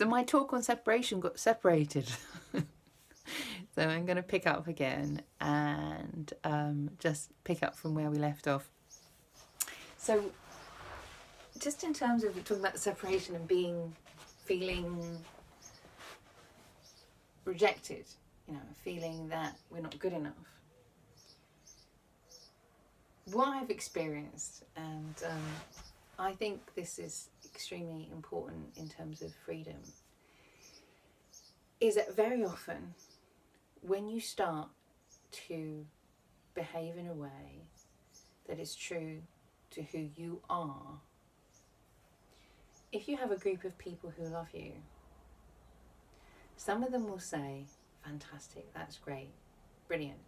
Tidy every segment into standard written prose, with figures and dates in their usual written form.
So my talk on separation got separated. So I'm going to pick up again and just pick up from where we left off. So just in terms of talking about separation and feeling rejected, feeling that we're not good enough. What I've experienced, and I think this is extremely important in terms of freedom, is that very often when you start to behave in a way that is true to who you are, if you have a group of people who love you, some of them will say, fantastic, that's great, brilliant.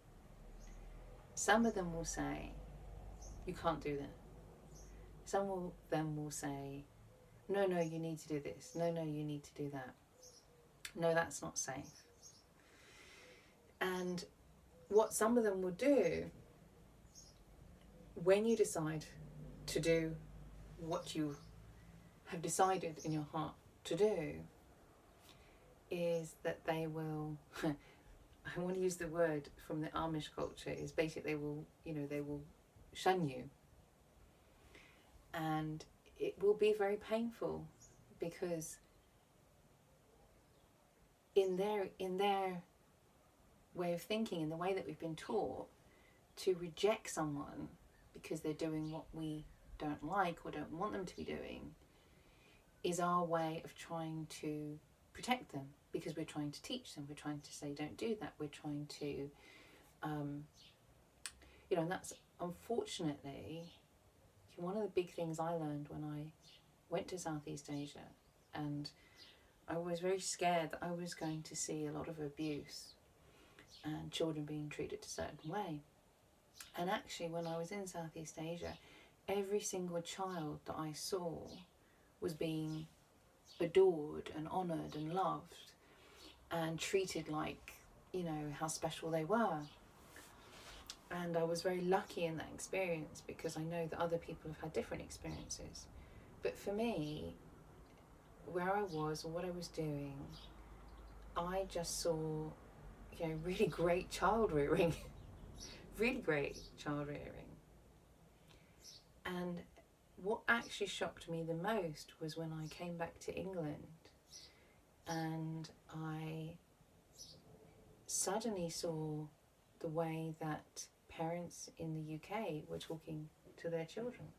Some of them will say, you can't do that. Some of them will say, no, you need to do this. No, you need to do that. No, that's not safe. And what some of them will do when you decide to do what you have decided in your heart to do is that they will, I want to use the word from the Amish culture, is basically they will shun you. And it will be very painful because in their way of thinking, in the way that we've been taught, to reject someone because they're doing what we don't like or don't want them to be doing is our way of trying to protect them, because we're trying to teach them, we're trying to say don't do that, we're trying to and that's unfortunately one of the big things I learned when I went to Southeast Asia, and I was very scared that I was going to see a lot of abuse and children being treated a certain way. And actually, when I was in Southeast Asia, every single child that I saw was being adored and honoured and loved and treated like, how special they were. And I was very lucky in that experience because I know that other people have had different experiences. But for me, where I was or what I was doing, I just saw, really great child rearing. Really great child rearing. And what actually shocked me the most was when I came back to England and I suddenly saw the way that parents in the UK were talking to their children.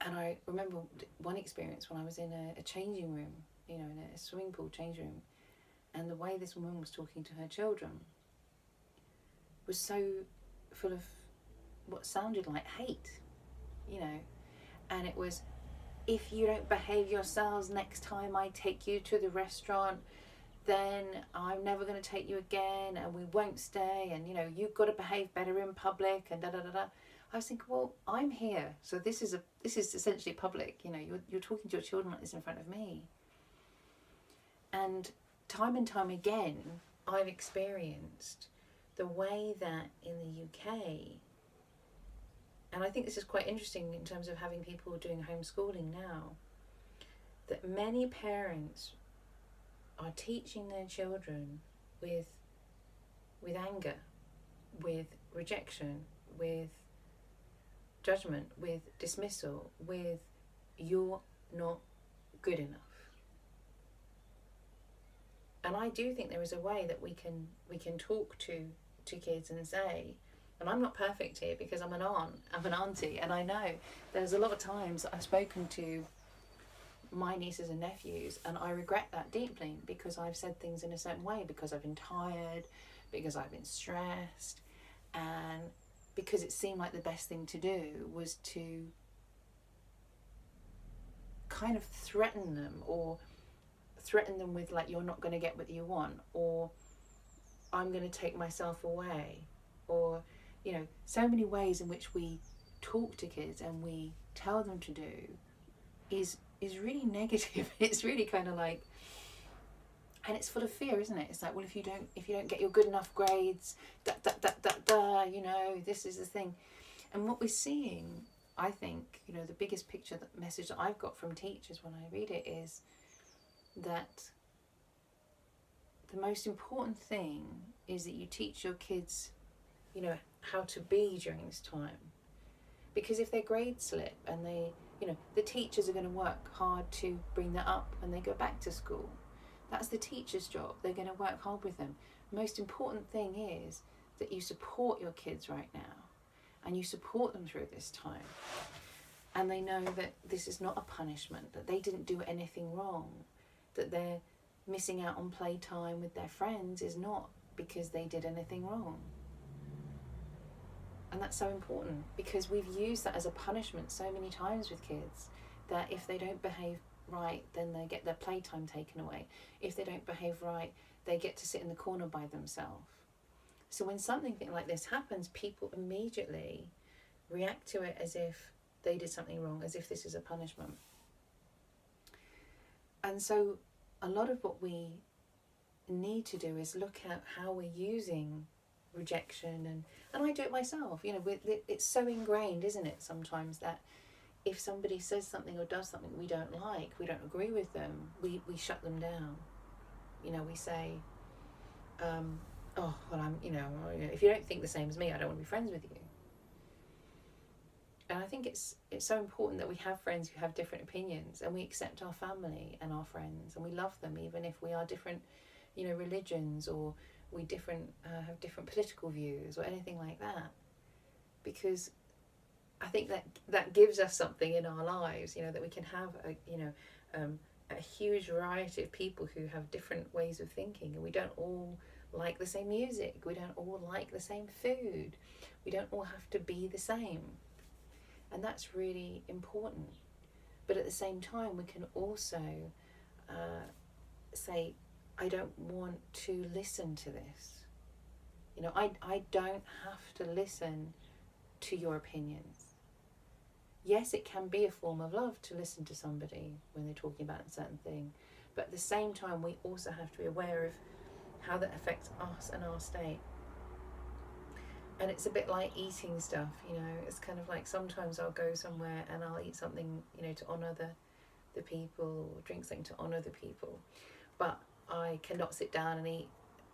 And I remember one experience when I was in a changing room, in a swimming pool change room, and the way this woman was talking to her children was so full of what sounded like hate, and it was, if you don't behave yourselves next time I take you to the restaurant, then I'm never going to take you again, and we won't stay, and you've got to behave better in public, and da da da da. I was thinking, well, I'm here, so this is essentially public. You're talking to your children like this in front of me. And time again, I've experienced the way that in the UK, and I think this is quite interesting in terms of having people doing homeschooling now, that many parents are teaching their children with anger, with rejection, with judgment, with dismissal, with you're not good enough. And I do think there is a way that we can talk to kids and say, and I'm not perfect here because I'm an auntie, and I know there's a lot of times I've spoken to my nieces and nephews and I regret that deeply because I've said things in a certain way, because I've been tired, because I've been stressed, and because it seemed like the best thing to do was to kind of threaten them with like, you're not going to get what you want, or I'm going to take myself away, or so many ways in which we talk to kids and we tell them to do is really negative. It's really kind of like, and it's full of fear, isn't it? It's like, well, if you don't get your good enough grades, this is the thing. And what we're seeing I think, the biggest message that I've got from teachers when I read it is that the most important thing is that you teach your kids, how to be during this time. Because if their grades slip and the teachers are going to work hard to bring that up when they go back to school. That's the teacher's job. They're going to work hard with them. The most important thing is that you support your kids right now and you support them through this time. And they know that this is not a punishment, that they didn't do anything wrong, that they're missing out on playtime with their friends is not because they did anything wrong. And that's so important because we've used that as a punishment so many times with kids, that if they don't behave right, then they get their playtime taken away. If they don't behave right, they get to sit in the corner by themselves. So when something like this happens, people immediately react to it as if they did something wrong, as if this is a punishment. And so a lot of what we need to do is look at how we're using rejection, and I do it myself. It's so ingrained, isn't it, sometimes, that if somebody says something or does something we don't like, we don't agree with them, we shut them down. We say, oh, well, if you don't think the same as me, I don't want to be friends with you. And I think it's so important that we have friends who have different opinions, and we accept our family and our friends, and we love them even if we are different, religions, or we have different political views or anything like that. Because I think that gives us something in our lives, that we can have a huge variety of people who have different ways of thinking, and we don't all like the same music, we don't all like the same food, we don't all have to be the same. And that's really important. But at the same time, we can also say, I don't want to listen to this. I don't have to listen to your opinions. Yes, it can be a form of love to listen to somebody when they're talking about a certain thing. But at the same time, we also have to be aware of how that affects us and our state. And it's a bit like eating stuff, it's kind of like sometimes I'll go somewhere and I'll eat something, to honour the people, or drink something to honour the people. But I cannot sit down and eat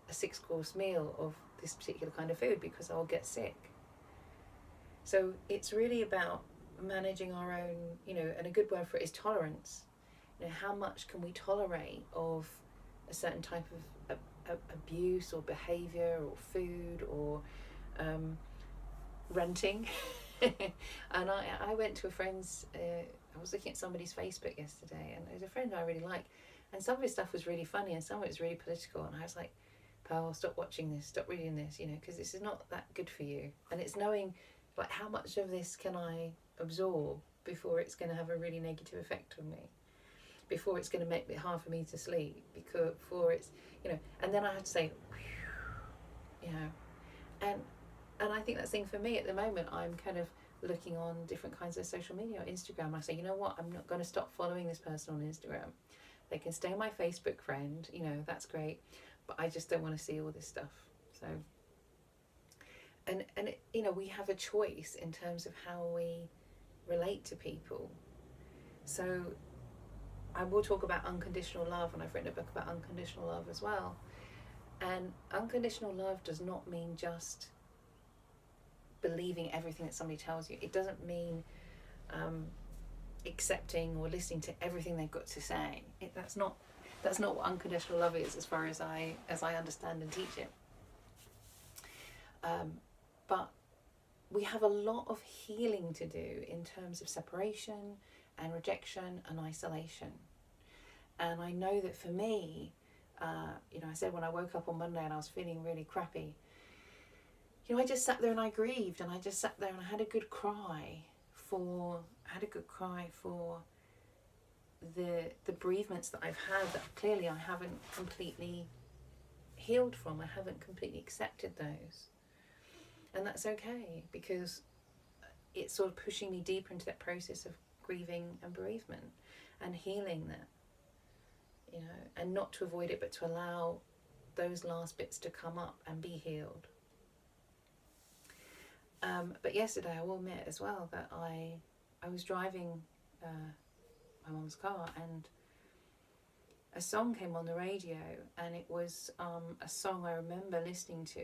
a 6-course meal of this particular kind of food because I'll get sick. So it's really about managing our own, and a good word for it is tolerance. How much can we tolerate of a certain type of abuse or behaviour or food or renting. And I went to a friend's, I was looking at somebody's Facebook yesterday, and there's a friend I really like, and some of his stuff was really funny and some of it was really political, and I was like, Pearl, stop watching this, stop reading this, because this is not that good for you. And it's knowing like how much of this can I absorb before it's going to have a really negative effect on me, before it's going to make it hard for me to sleep, before it's, and then I have to say, and I think that's the thing for me at the moment. I'm kind of looking on different kinds of social media, Instagram. I say, what, I'm not going to stop following this person on Instagram. They can stay my Facebook friend, that's great, but I just don't want to see all this stuff. So, and we have a choice in terms of how we relate to people. So I will talk about unconditional love, and I've written a book about unconditional love as well. And unconditional love does not mean just believing everything that somebody tells you. It doesn't mean accepting or listening to everything they've got to say. That's not what unconditional love is, as far as I understand and teach it. But we have a lot of healing to do in terms of separation and rejection and isolation. And I know that for me, I said when I woke up on Monday and I was feeling really crappy, I just sat there and I grieved, and I just sat there and I had a good cry for the bereavements that I've had that clearly I haven't completely healed from. I haven't completely accepted those. And that's okay, because it's sort of pushing me deeper into that process of grieving and bereavement and healing that, and not to avoid it, but to allow those last bits to come up and be healed. But yesterday I will admit as well that I I was driving my mum's car, and a song came on the radio, and it was a song I remember listening to,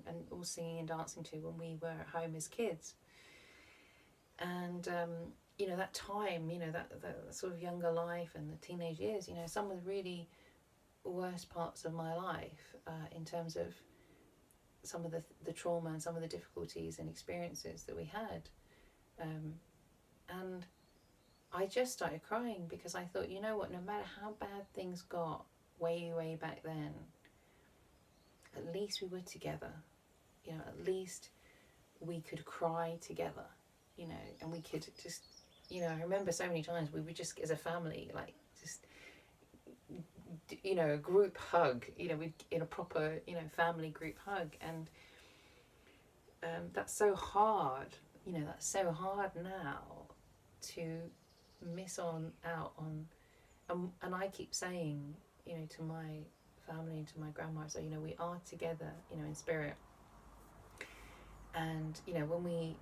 and all singing and dancing to when we were at home as kids. And that time, that sort of younger life and the teenage years, some of the really worst parts of my life, in terms of some of the trauma and some of the difficulties and experiences that we had, and I just started crying because I thought, you know what, no matter how bad things got way back then, at least we were together. At least we could cry together, and we could just, I remember so many times we would just, as a family, like just, a group hug, we'd in a proper, family group hug. And that's so hard, that's so hard now to miss out on. And I keep saying, to my family and to my grandma, so, we are together, in spirit. And, when we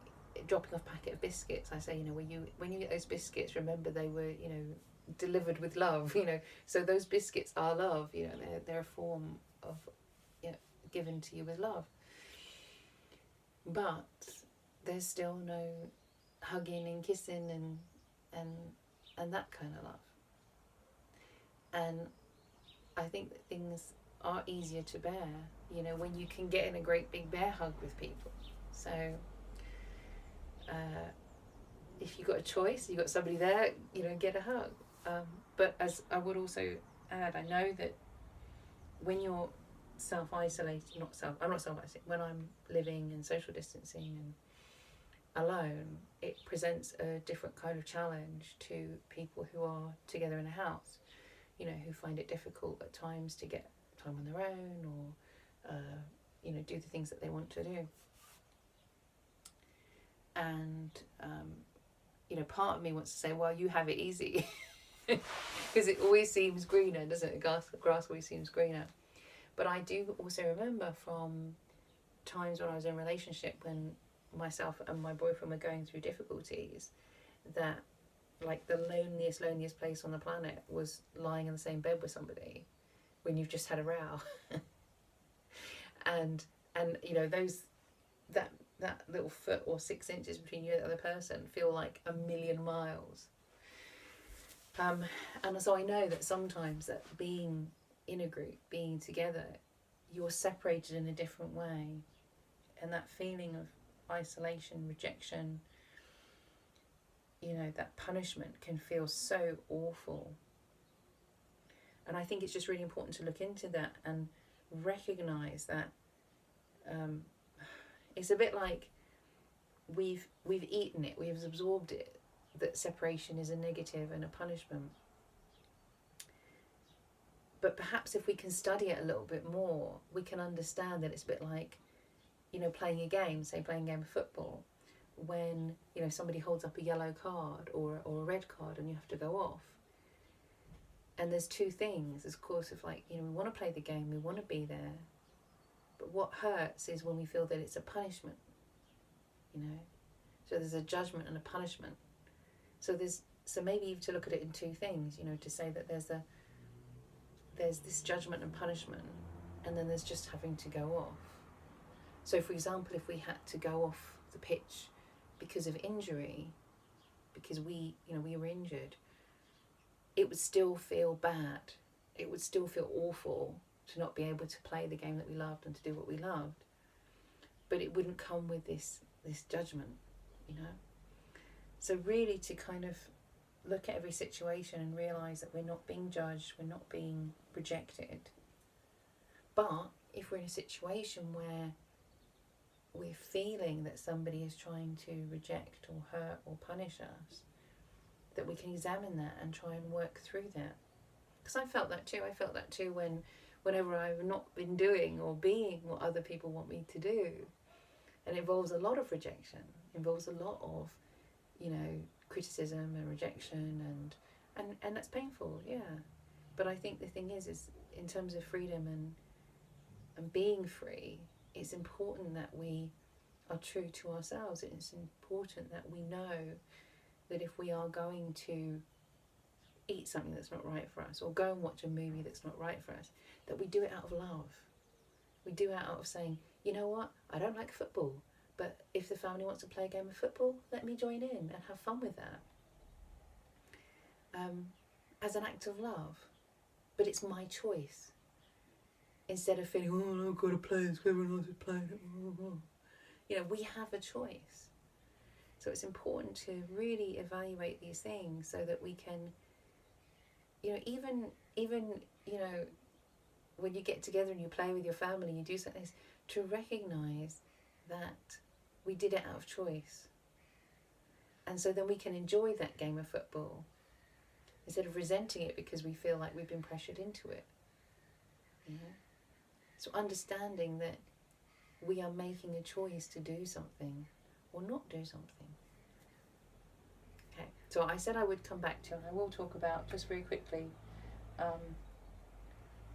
dropping off a packet of biscuits, I say, when you get those biscuits, remember they were, delivered with love, so those biscuits are love, they're a form of, given to you with love. But there's still no hugging and kissing and that kind of love. And I think that things are easier to bear, when you can get in a great big bear hug with people. So if you've got a choice, you've got somebody there, get a hug. But as I would also add, I know that when you're self-isolating, I'm not self-isolating, when I'm living and social distancing and alone, it presents a different kind of challenge to people who are together in a house, who find it difficult at times to get time on their own or, do the things that they want to do. And, part of me wants to say, well, you have it easy. Because it always seems greener, doesn't it? Grass always seems greener. But I do also remember from times when I was in a relationship when myself and my boyfriend were going through difficulties, that like the loneliest place on the planet was lying in the same bed with somebody when you've just had a row. and those that little foot or 6 inches between you and the other person feel like a million miles. And so I know that sometimes that being in a group, being together, you're separated in a different way. And that feeling of isolation, rejection, that punishment can feel so awful. And I think it's just really important to look into that and recognise that it's a bit like we've eaten it, we've absorbed it, that separation is a negative and a punishment. But perhaps if we can study it a little bit more, we can understand that it's a bit like, playing a game, say playing a game of football, when, somebody holds up a yellow card or a red card and you have to go off. And there's two things, of course, of like, we want to play the game, we want to be there. But what hurts is when we feel that it's a punishment, So there's a judgment and a punishment. So maybe to look at it in two things, to say that there's this judgment and punishment, and then there's just having to go off. So for example, if we had to go off the pitch because of injury, because we were injured, it would still feel bad. It would still feel awful to not be able to play the game that we loved and to do what we loved. But it wouldn't come with this judgment, So really to kind of look at every situation and realise that we're not being judged, we're not being rejected. But if we're in a situation where we're feeling that somebody is trying to reject or hurt or punish us, that we can examine that and try and work through that. Because I felt that too whenever I've not been doing or being what other people want me to do. And it involves a lot of rejection, involves a lot of, criticism and rejection, and that's painful, yeah. But I think the thing is in terms of freedom and being free, it's important that we are true to ourselves. It's important that we know that if we are going to eat something that's not right for us, or go and watch a movie that's not right for us, that we do it out of love. We do it out of saying, you know what, I don't like football, but if the family wants to play a game of football, let me join in and have fun with that. As an act of love. But it's my choice. Instead of feeling, oh, I've got to play this, everyone else is playing it. We have a choice. So it's important to really evaluate these things so that we can, even when you get together and you play with your family, you do something, to recognise that we did it out of choice. And so then we can enjoy that game of football instead of resenting it because we feel like we've been pressured into it. So understanding that we are making a choice to do something or not do something. Okay, so I said I would come back to, and I will talk about, just very quickly, I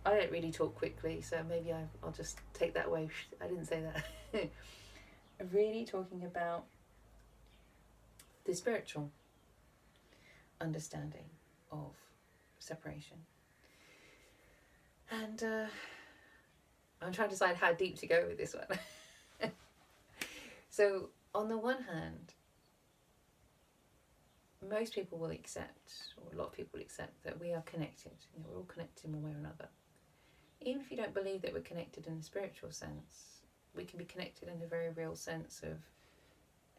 don't really talk quickly, so maybe I'll just take that away. I didn't say that. Really talking about the spiritual understanding of separation. And I'm trying to decide how deep to go with this one. So, on the one hand, most people will accept, or a lot of people will accept, that we are connected. We're all connected in one way or another. Even if you don't believe that we're connected in a spiritual sense, we can be connected in a very real sense of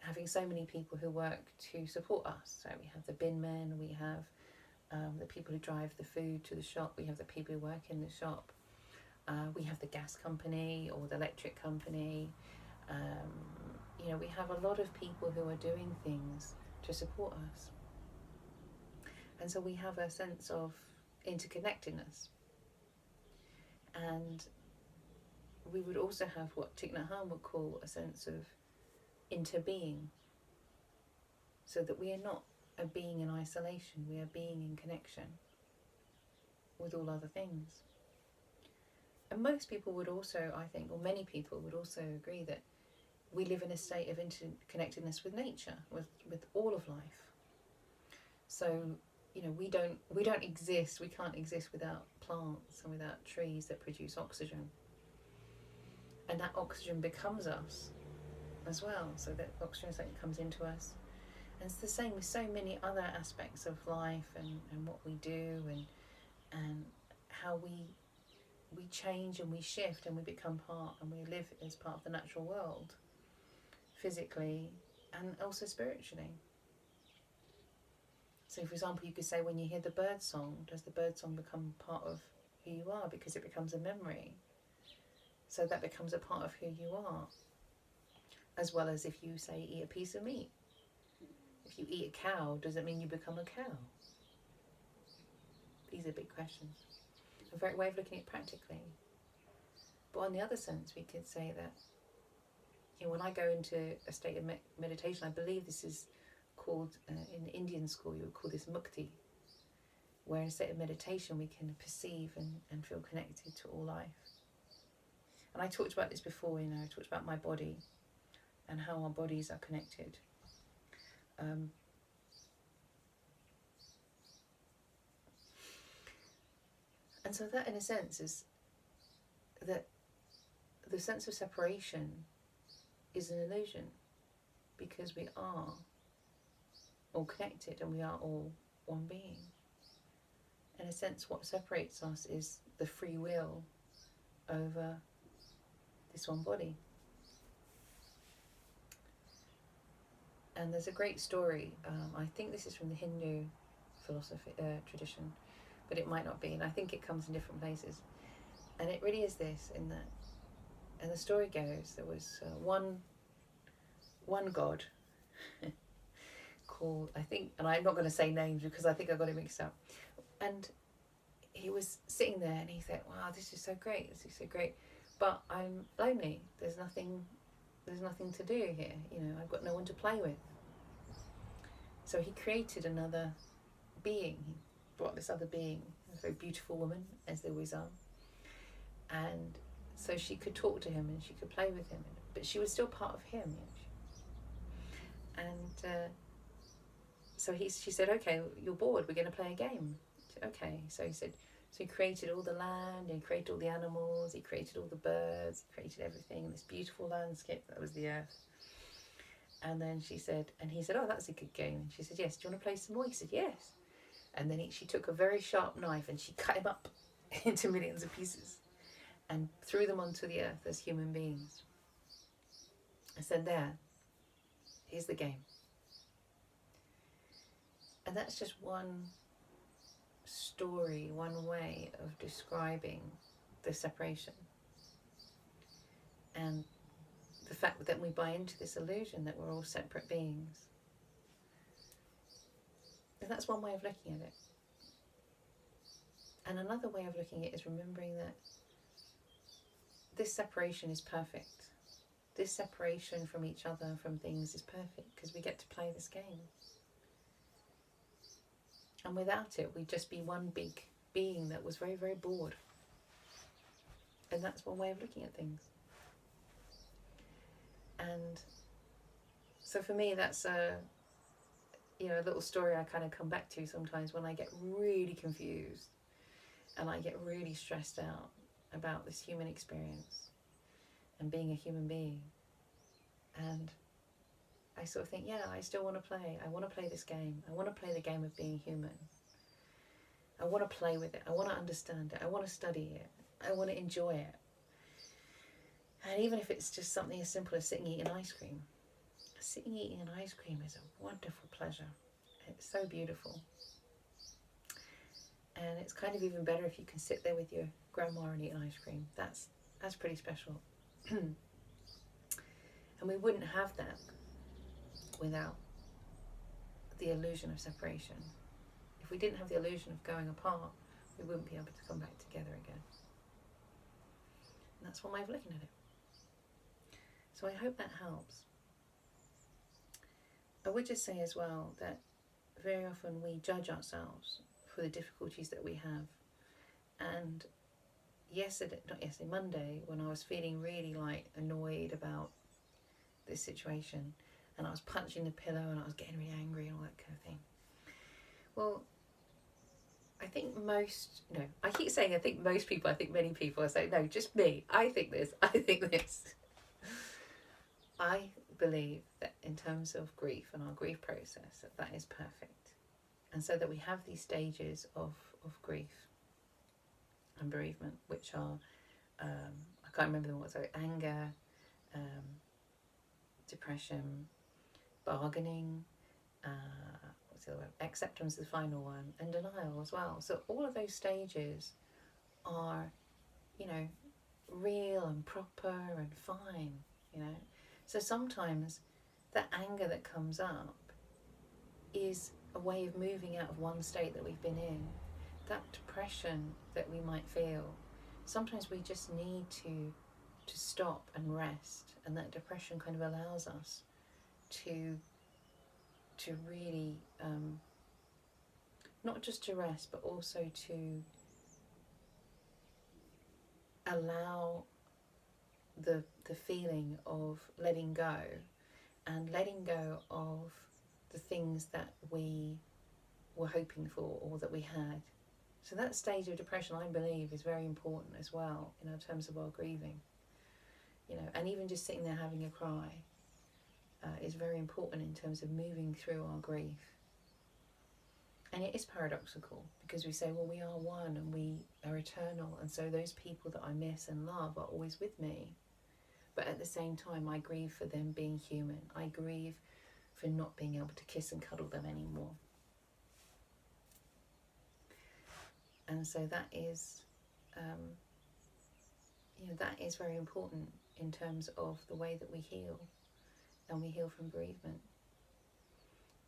having so many people who work to support us. So we have the bin men, we have the people who drive the food to the shop, we have the people who work in the shop, we have the gas company or the electric company. We have a lot of people who are doing things to support us. And so we have a sense of interconnectedness. And we would also have what Thich Nhat Hanh would call a sense of interbeing, so that we are not a being in isolation, we are being in connection with all other things. And most people would also, I think, or many people would also agree that we live in a state of interconnectedness with nature, with all of life. So we don't exist, we can't exist without plants and without trees that produce oxygen. And that oxygen becomes us as well, so that oxygen is something that comes into us. And it's the same with so many other aspects of life and what we do and how we change and we shift and we become part and we live as part of the natural world, physically and also spiritually. So, for example, you could say when you hear the bird song, does the bird song become part of who you are because it becomes a memory? So that becomes a part of who you are. As well as if you, say, eat a piece of meat. If you eat a cow, does it mean you become a cow? These are big questions. A very way of looking at it practically. But on the other sense, we could say that when I go into a state of meditation, I believe this is called, in Indian school, you would call this mukti, where in a state of meditation we can perceive and feel connected to all life. And I talked about this before, I talked about my body and how our bodies are connected. And so that, in a sense, is that the sense of separation is an illusion, because we are all connected and we are all one being. In a sense, what separates us is the free will over this one body. And there's a great story, I think this is from the Hindu philosophy tradition, but it might not be, and I think it comes in different places. And it really is this, in that, and the story goes, there was one god called, I think, and I'm not going to say names because I think I got it mixed up, and he was sitting there and he said, wow, this is so great, but I'm lonely, there's nothing to do here, I've got no one to play with. So he created another being. He brought this other being, a very beautiful woman, as they always are, and so she could talk to him and she could play with him, but she was still part of him. And she said, okay, you're bored, we're going to play a game. Said, okay. So he said, so he created all the land, and he created all the animals, he created all the birds, he created everything, this beautiful landscape that was the earth. And then she said, and he said, oh, that's a good game. And she said, yes, do you want to play some more? He said, yes. And then she took a very sharp knife and she cut him up into millions of pieces and threw them onto the earth as human beings. I said, here's the game. And that's just one story, one way of describing the separation. And the fact that we buy into this illusion that we're all separate beings. And that's one way of looking at it. And another way of looking at it is remembering that this separation is perfect. This separation from each other and from things is perfect because we get to play this game. And without it, we'd just be one big being that was very, very bored. And that's one way of looking at things. And so for me, that's a little story I kind of come back to sometimes when I get really confused and I get really stressed out about this human experience and being a human being. And I sort of think, I still want to play. I want to play this game. I want to play the game of being human. I want to play with it. I want to understand it. I want to study it. I want to enjoy it. And even if it's just something as simple as sitting eating ice cream. Sitting eating an ice cream is a wonderful pleasure. It's so beautiful. And it's kind of even better if you can sit there with your grandma and eat an ice cream. That's pretty special. And we wouldn't have that without the illusion of separation. If we didn't have the illusion of going apart, we wouldn't be able to come back together again. And that's one way of looking at it. So I hope that helps. I would just say as well that very often we judge ourselves for the difficulties that we have. And Monday, when I was feeling really annoyed about this situation, and I was punching the pillow and I was getting really angry and all that kind of thing. Well, I think I keep saying I think most people, I think many people are saying, no, just me. I think this. I believe that in terms of grief and our grief process, that is perfect. And so that we have these stages of grief and bereavement, which are, I can't remember them all, so anger, depression, bargaining, what's the other one? Acceptance is the final one, and denial as well. So all of those stages are, real and proper and fine, So sometimes the anger that comes up is a way of moving out of one state that we've been in. That depression that we might feel, sometimes we just need to stop and rest, and that depression kind of allows us to really not just to rest, but also to allow the feeling of letting go, and letting go of the things that we were hoping for or that we had. So that stage of depression, I believe, is very important as well in terms of our grieving. And even just sitting there having a cry is very important in terms of moving through our grief. And it is paradoxical because we say, well, we are one and we are eternal, and so those people that I miss and love are always with me. But at the same time, I grieve for them being human. I grieve for not being able to kiss and cuddle them anymore. And so that is, that is very important in terms of the way that we heal, and we heal from bereavement.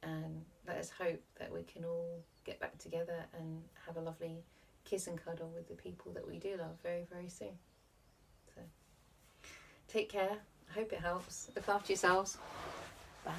And let us hope that we can all get back together and have a lovely kiss and cuddle with the people that we do love very, very soon. So take care. I hope it helps. Look after yourselves. Bye.